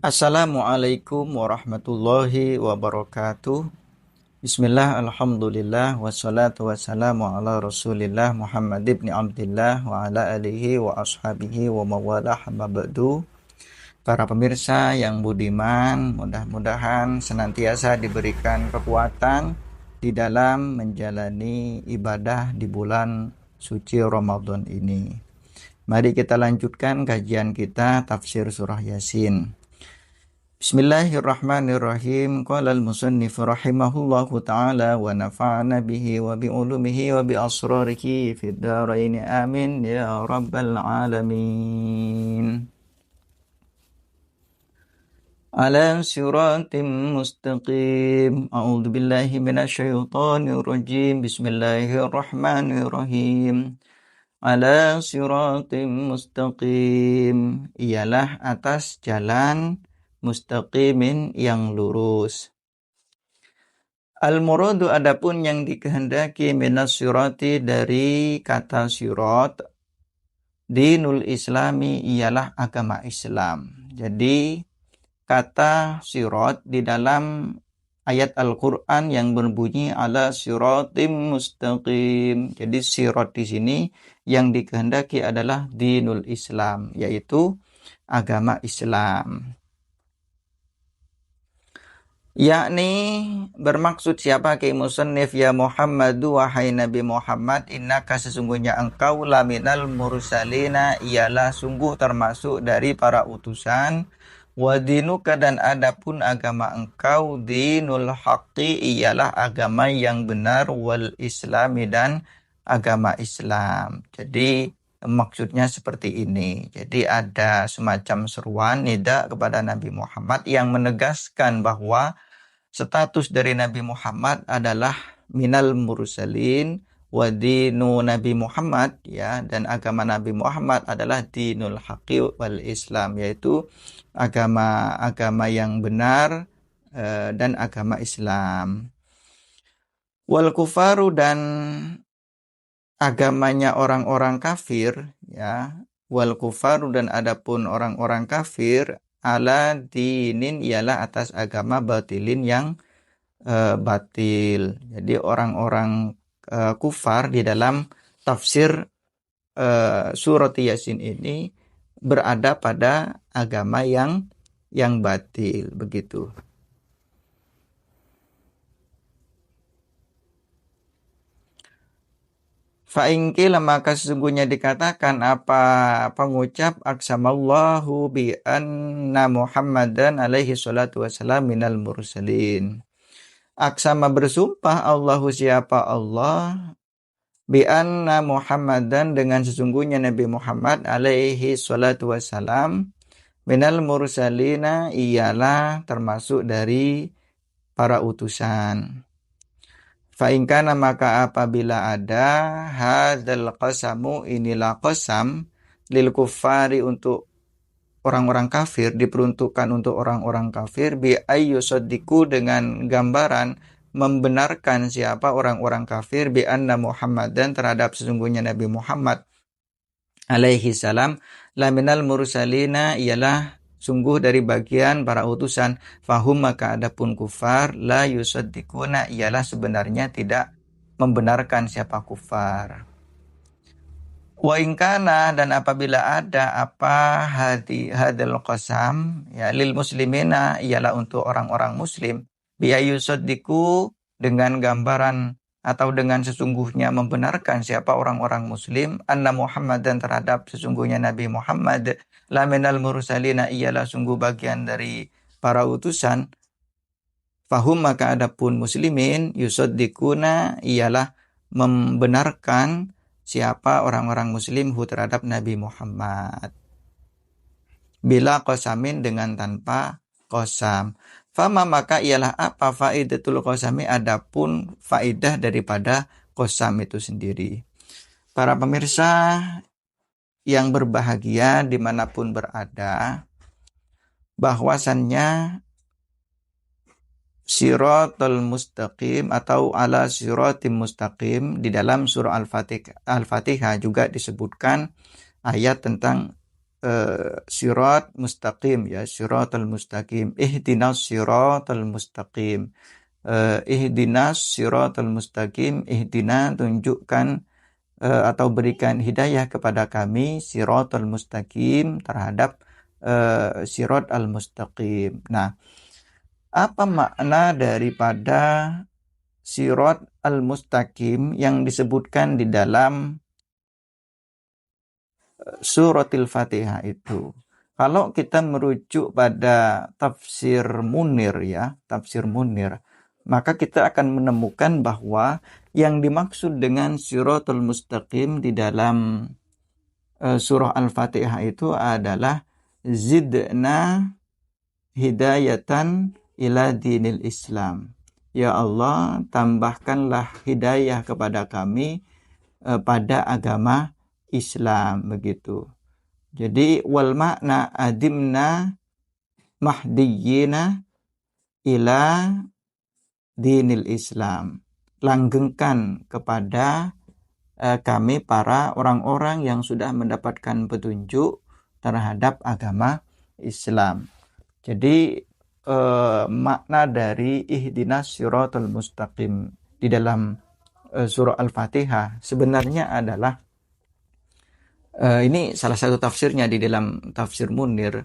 Assalamualaikum warahmatullahi wabarakatuh. Bismillah, alhamdulillah, wassalatu wassalamu ala rasulillah Muhammad ibn Abdillah wa ala alihi wa ashabihi wa mawalah amma ba'du. Para pemirsa yang budiman, mudah-mudahan senantiasa diberikan kekuatan di dalam menjalani ibadah di bulan suci Ramadan ini. Mari kita lanjutkan kajian kita tafsir surah Yasin. Bismillahirrahmanirrahim. Qala al-musannif rahimahullahu ta'ala wa nafa'ana bihi wa bi ulumihi wa bi asrarihi fid dharain amin ya rabbal alamin. Ala siratim mustaqim. A'udzu billahi minasyaitonir rajim. Bismillahirrahmanirrahim. Ala siratim mustaqim. Ialah atas jalan mustaqimin yang lurus. Al-muradu adapun yang dikehendaki minas sirati dari kata sirat, dinul islami ialah agama Islam. Jadi kata sirat di dalam ayat Al-Qur'an yang berbunyi ala siratim mustaqim. Jadi sirat di sini yang dikehendaki adalah dinul Islam, yaitu agama Islam. Yakni bermaksud siapa ke musannif ya Muhammadu wahai Nabi Muhammad, innaka sesungguhnya engkau laminal mursalina ialah sungguh termasuk dari para utusan, wa dinuka dan adapun agama engkau dinul haqqi ialah agama yang benar, wal islami dan agama Islam. Jadi maksudnya seperti ini. Jadi ada semacam seruan nida kepada Nabi Muhammad yang menegaskan bahwa status dari Nabi Muhammad adalah minal mursalin wa dinu Nabi Muhammad, ya, dan agama Nabi Muhammad adalah dinul haqqi wal Islam, yaitu agama yang benar dan agama Islam. Wal kufaru dan agamanya orang-orang kafir, ya. Wal kufaru dan adapun orang-orang kafir ala dinin ialah atas agama batilin yang batil. Jadi orang-orang kufar di dalam tafsir surat Yasin ini berada pada agama yang batil, begitu. Fa'ingkila maka sesungguhnya dikatakan apa pengucap aksamallahu bi anna Muhammadan alaihi salatu wassalam minal mursalin. Aksama bersumpah Allahu siapa Allah bi anna Muhammadan dengan sesungguhnya Nabi Muhammad alaihi salatu wassalam minal mursalina ialah termasuk dari para utusan. Fa'ingkana maka apabila ada hadzal qasamu inilah qasam lil kuffari untuk orang-orang kafir, diperuntukkan untuk orang-orang kafir, bi ayyusaddiqu dengan gambaran membenarkan siapa orang-orang kafir bi anna Muhammadan terhadap sesungguhnya Nabi Muhammad alaihi salam laminal mursalina ialah sungguh dari bagian para utusan, fahum maka adapun kufar la yusaddiquna ialah sebenarnya tidak membenarkan siapa kufar. Wa ingkana dan apabila ada apa hadal qasam ya lil muslimina ialah untuk orang-orang muslim, bi yusaddiqu dengan gambaran atau dengan sesungguhnya membenarkan siapa orang-orang muslim, anna Muhammadan terhadap sesungguhnya Nabi Muhammad laminal mursalina ialah sungguh bagian dari para utusan, fahum maka adapun muslimin yusaddiquna ialah membenarkan siapa orang-orang muslim terhadap Nabi Muhammad bila qasamin dengan tanpa qasam. Fama maka ialah apa faidatul qasami adapun faidah daripada qasam itu sendiri. Para pemirsa yang berbahagia dimanapun berada, bahwasannya siratal mustaqim atau ala siratim mustaqim di dalam surah Al-Fatihah juga disebutkan ayat tentang sirat mustaqim ya, siratal mustaqim, ihdinas siratal mustaqim. Ihdinas siratal mustaqim, ihdina tunjukkan atau berikan hidayah kepada kami siratal mustaqim, terhadap sirat al mustaqim. Nah, apa makna daripada sirat al mustaqim yang disebutkan di dalam suratil Fatihah itu? Kalau kita merujuk pada tafsir Munir ya, tafsir Munir, maka kita akan menemukan bahwa yang dimaksud dengan siratul mustaqim di dalam surah Al-Fatihah itu adalah zidna hidayatan ila dinil Islam. Ya Allah, tambahkanlah hidayah kepada kami pada agama Islam, begitu. Jadi wal makna adimna mahdiyina ila dinil Islam. Langgengkan kepada kami para orang-orang yang sudah mendapatkan petunjuk terhadap agama Islam. Jadi makna dari ihdinas siratal mustaqim di dalam surah Al-Fatihah sebenarnya adalah ini salah satu tafsirnya di dalam tafsir Munir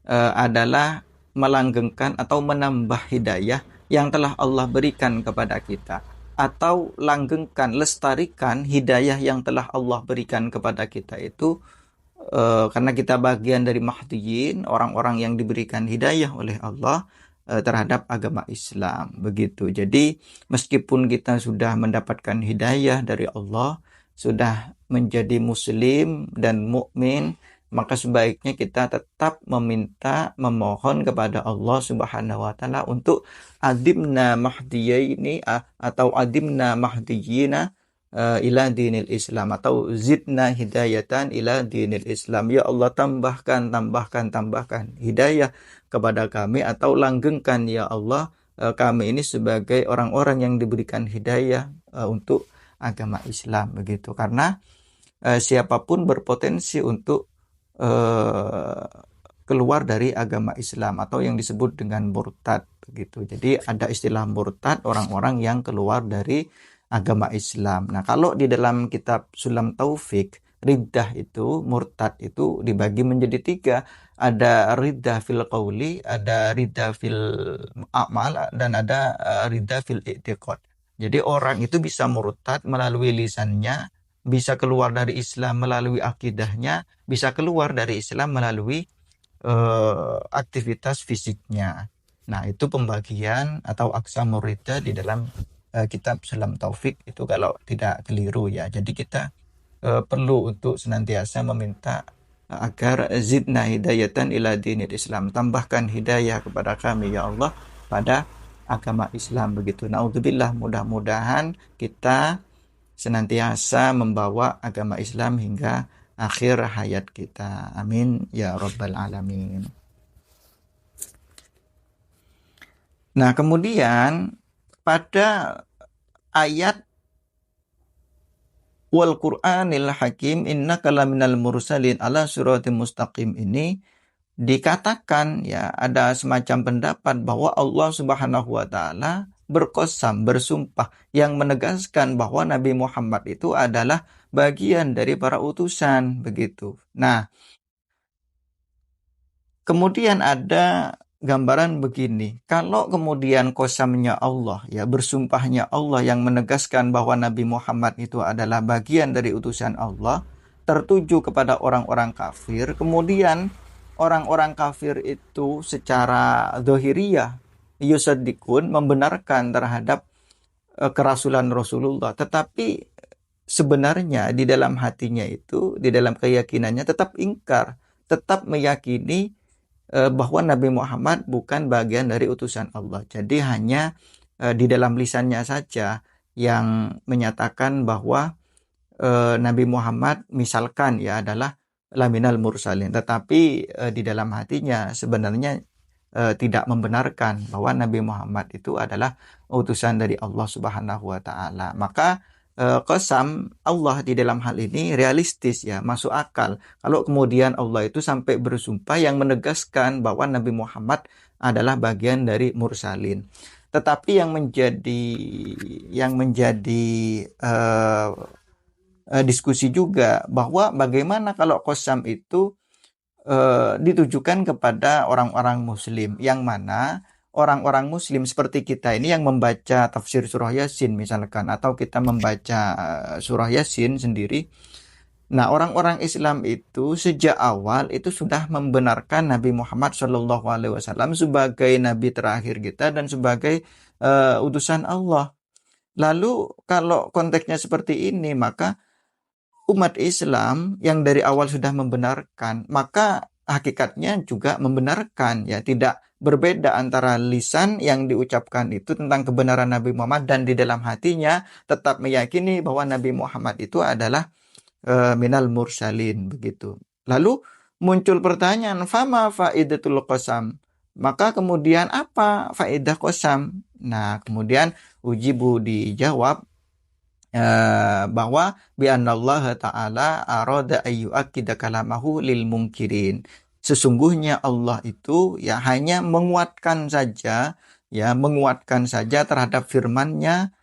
adalah melanggengkan atau menambah hidayah yang telah Allah berikan kepada kita, atau langgengkan, lestarikan hidayah yang telah Allah berikan kepada kita itu karena kita bagian dari mahdiyin, orang-orang yang diberikan hidayah oleh Allah terhadap agama Islam, begitu. Jadi meskipun kita sudah mendapatkan hidayah dari Allah, sudah menjadi muslim dan mukmin, maka sebaiknya kita tetap memohon kepada Allah Subhanahu wa taala untuk adimna mahdiyaini atau adimna mahdiyina ila dinil Islam, atau zidna hidayatan ila dinil Islam. Ya Allah, tambahkan hidayah kepada kami, atau langgengkan ya Allah kami ini sebagai orang-orang yang diberikan hidayah untuk agama Islam, begitu. Karena siapapun berpotensi untuk keluar dari agama Islam atau yang disebut dengan murtad, begitu. Jadi ada istilah murtad, orang-orang yang keluar dari agama Islam. Nah, kalau di dalam kitab Sulam Taufik, riddah itu, murtad itu dibagi menjadi 3. Ada riddah fil qauli, ada riddah fil a'mal, dan ada riddah fil i'tiqad. Jadi orang itu bisa murtad melalui lisannya, bisa keluar dari Islam melalui akidahnya, bisa keluar dari Islam melalui aktivitas fisiknya. Nah, itu pembagian atau aqsamur riddah di dalam kitab Sulam Taufik itu, kalau tidak keliru ya. Jadi kita perlu untuk senantiasa meminta agar zidna hidayatan ila dinil Islam, tambahkan hidayah kepada kami ya Allah pada agama Islam, begitu. Naudzubillah, mudah-mudahan kita senantiasa membawa agama Islam hingga akhir hayat kita. Amin ya rabbal alamin. Nah, kemudian pada ayat wal Qur'anil Hakim innaka laminal mursalin ala siratim mustaqim ini dikatakan ya, ada semacam pendapat bahwa Allah Subhanahu wa taala berqasam, bersumpah, yang menegaskan bahwa Nabi Muhammad itu adalah bagian dari para utusan, begitu. Nah, kemudian ada gambaran begini, kalau kemudian qasamnya Allah ya, bersumpahnya Allah yang menegaskan bahwa Nabi Muhammad itu adalah bagian dari utusan Allah, tertuju kepada orang-orang kafir, kemudian orang-orang kafir itu secara zahiriyah yusaddikun, membenarkan terhadap kerasulan Rasulullah, tetapi sebenarnya di dalam hatinya itu, di dalam keyakinannya tetap ingkar, tetap meyakini bahwa Nabi Muhammad bukan bagian dari utusan Allah. Jadi hanya di dalam lisannya saja yang menyatakan bahwa Nabi Muhammad misalkan ya adalah laminal mursalin, tetapi di dalam hatinya sebenarnya tidak membenarkan bahwa Nabi Muhammad itu adalah utusan dari Allah Subhanahu wa taala. Maka qasam Allah di dalam hal ini realistis ya, masuk akal. Kalau kemudian Allah itu sampai bersumpah yang menegaskan bahwa Nabi Muhammad adalah bagian dari mursalin. Tetapi yang menjadi eh, diskusi juga bahwa bagaimana kalau qasam itu ditujukan kepada orang-orang muslim, yang mana orang-orang muslim seperti kita ini yang membaca tafsir surah Yasin misalkan, atau kita membaca surah Yasin sendiri. Nah, orang-orang Islam itu sejak awal itu sudah membenarkan Nabi Muhammad SAW sebagai nabi terakhir kita dan sebagai utusan Allah. Lalu kalau konteksnya seperti ini, maka umat Islam yang dari awal sudah membenarkan, maka hakikatnya juga membenarkan ya, tidak berbeda antara lisan yang diucapkan itu tentang kebenaran Nabi Muhammad dan di dalam hatinya tetap meyakini bahwa Nabi Muhammad itu adalah minal mursalin begitu. Lalu muncul pertanyaan, fama faidatul qasam? Maka kemudian apa faedah qasam? Nah, kemudian ujibu dijawab bahwa bi'annallaha ta'ala arada ayyu'akkida kalamahu lil mungkirin. Sesungguhnya Allah itu ya hanya menguatkan saja terhadap firman-Nya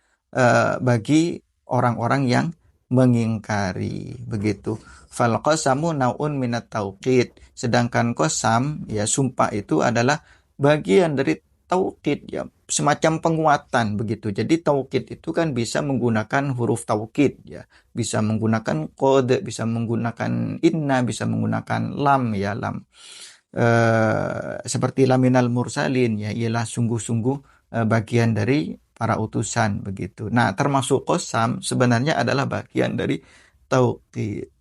bagi orang-orang yang mengingkari begitu. Fal qasamu naun minat tauqid. Sedangkan qasam ya, sumpah itu adalah bagian dari taukid ya, semacam penguatan begitu. Jadi taukid itu kan bisa menggunakan huruf taukid ya, bisa menggunakan kode, bisa menggunakan inna, bisa menggunakan lam ya, lam seperti laminal mursalin ya, ialah sungguh-sungguh bagian dari para utusan begitu. Nah, termasuk qasam sebenarnya adalah bagian dari taukid.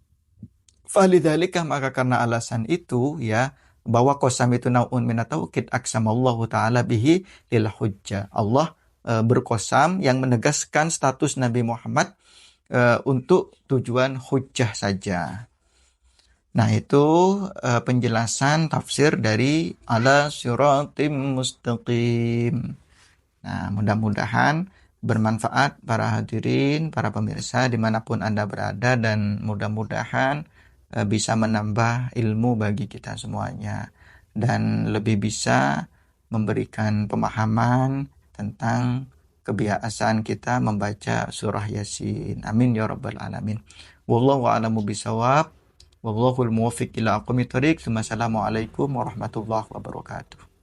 Falidzalika, maka karena alasan itu ya, bahwa qasam itu naun minat taukid, aksamallahu ta'ala bihi lil hujjah. Allah berqasam yang menegaskan status Nabi Muhammad untuk tujuan hujjah saja. Nah, itu penjelasan tafsir dari ala siratim mustaqim. Nah, mudah-mudahan bermanfaat para hadirin, para pemirsa dimanapun Anda berada, dan mudah-mudahan bisa menambah ilmu bagi kita semuanya dan lebih bisa memberikan pemahaman tentang kebiasaan kita membaca surah Yasin. Amin ya rabbal alamin. Wallahu a'lamu bisawab. Wallahul muwaffiq ila aqwamit thoriq. Wassalamualaikum warahmatullahi wabarakatuh.